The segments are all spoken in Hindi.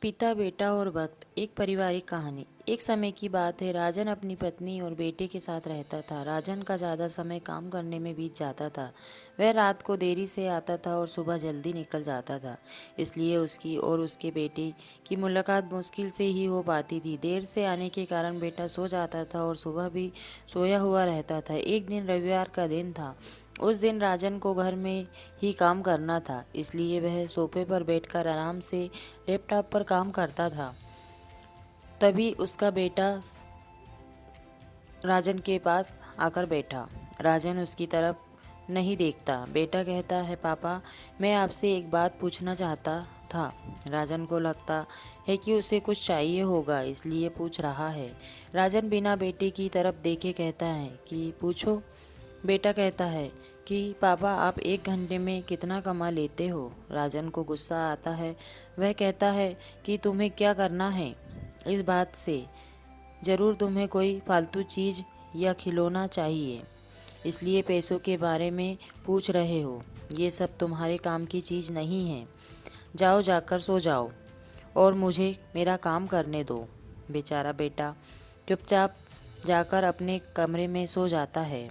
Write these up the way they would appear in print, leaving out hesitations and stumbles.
पिता, बेटा और वक्त, एक पारिवारिक कहानी। एक समय की बात है, राजन अपनी पत्नी और बेटे के साथ रहता था। राजन का ज़्यादा समय काम करने में बीत जाता था। वह रात को देरी से आता था और सुबह जल्दी निकल जाता था। इसलिए उसकी और उसके बेटे की मुलाकात मुश्किल से ही हो पाती थी। देर से आने के कारण बेटा सो जाता था और सुबह भी सोया हुआ रहता था। एक दिन रविवार का दिन था। उस दिन राजन को घर में ही काम करना था, इसलिए वह सोफे पर बैठकर आराम से लैपटॉप पर काम करता था। तभी उसका बेटा राजन के पास आकर बैठा। राजन उसकी तरफ नहीं देखता। बेटा कहता है, पापा, मैं आपसे एक बात पूछना चाहता था। राजन को लगता है कि उसे कुछ चाहिए होगा, इसलिए पूछ रहा है। राजन बिना बेटे की तरफ देखे कहता है कि पूछो। बेटा कहता है कि पापा, आप एक घंटे में कितना कमा लेते हो? राजन को गुस्सा आता है। वह कहता है कि तुम्हें क्या करना है इस बात से? ज़रूर तुम्हें कोई फालतू चीज़ या खिलौना चाहिए, इसलिए पैसों के बारे में पूछ रहे हो। ये सब तुम्हारे काम की चीज़ नहीं है। जाओ, जाकर सो जाओ और मुझे मेरा काम करने दो। बेचारा बेटा चुपचाप जाकर अपने कमरे में सो जाता है।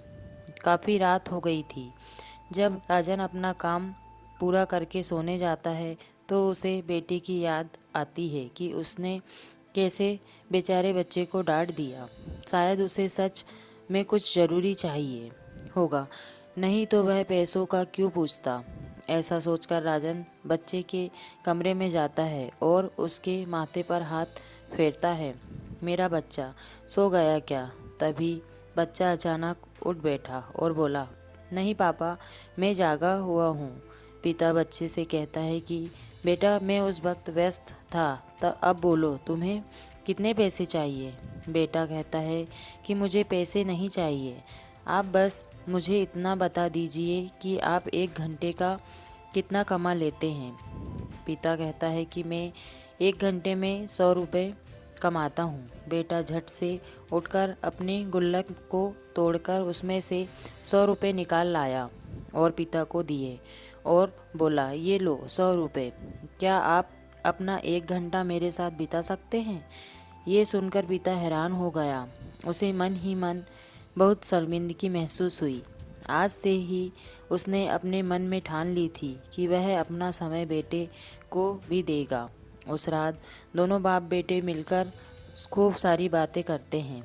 काफ़ी रात हो गई थी। जब राजन अपना काम पूरा करके सोने जाता है तो उसे बेटे की याद आती है कि उसने कैसे बेचारे बच्चे को डांट दिया। शायद उसे सच में कुछ ज़रूरी चाहिए होगा, नहीं तो वह पैसों का क्यों पूछता। ऐसा सोचकर राजन बच्चे के कमरे में जाता है और उसके माथे पर हाथ फेरता है। मेरा बच्चा सो गया क्या? तभी बच्चा अचानक उठ बैठा और बोला, नहीं पापा, मैं जागा हुआ हूँ। पिता बच्चे से कहता है कि बेटा, मैं उस वक्त व्यस्त था, अब बोलो, तुम्हें कितने पैसे चाहिए? बेटा कहता है कि मुझे पैसे नहीं चाहिए, आप बस मुझे इतना बता दीजिए कि आप एक घंटे का कितना कमा लेते हैं। पिता कहता है कि मैं एक घंटे में 100 रुपये कमाता हूँ। बेटा झट से उठकर अपने गुल्लक को तोड़कर उसमें से 100 रुपये निकाल लाया और पिता को दिए और बोला, ये लो 100 रुपये। क्या आप अपना एक घंटा मेरे साथ बिता सकते हैं? ये सुनकर पिता हैरान हो गया। उसे मन ही मन बहुत शर्मिंदगी महसूस हुई। आज से ही उसने अपने मन में ठान ली थी कि वह अपना समय बेटे को भी देगा। उस रात दोनों बाप बेटे मिलकर खूब सारी बातें करते हैं।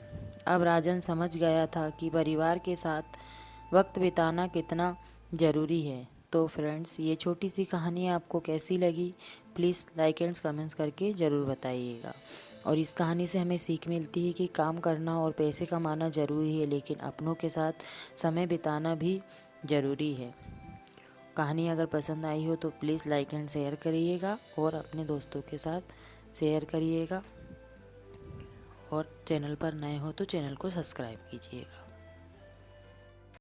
अब राजन समझ गया था कि परिवार के साथ वक्त बिताना कितना ज़रूरी है। तो फ्रेंड्स, ये छोटी सी कहानी आपको कैसी लगी? प्लीज़ लाइक एंड कमेंट्स करके ज़रूर बताइएगा। और इस कहानी से हमें सीख मिलती है कि काम करना और पैसे कमाना ज़रूरी है, लेकिन अपनों के साथ समय बिताना भी ज़रूरी है। कहानी अगर पसंद आई हो तो प्लीज़ लाइक एंड शेयर करिएगा और अपने दोस्तों के साथ शेयर करिएगा। और चैनल पर नए हो तो चैनल को सब्सक्राइब कीजिएगा।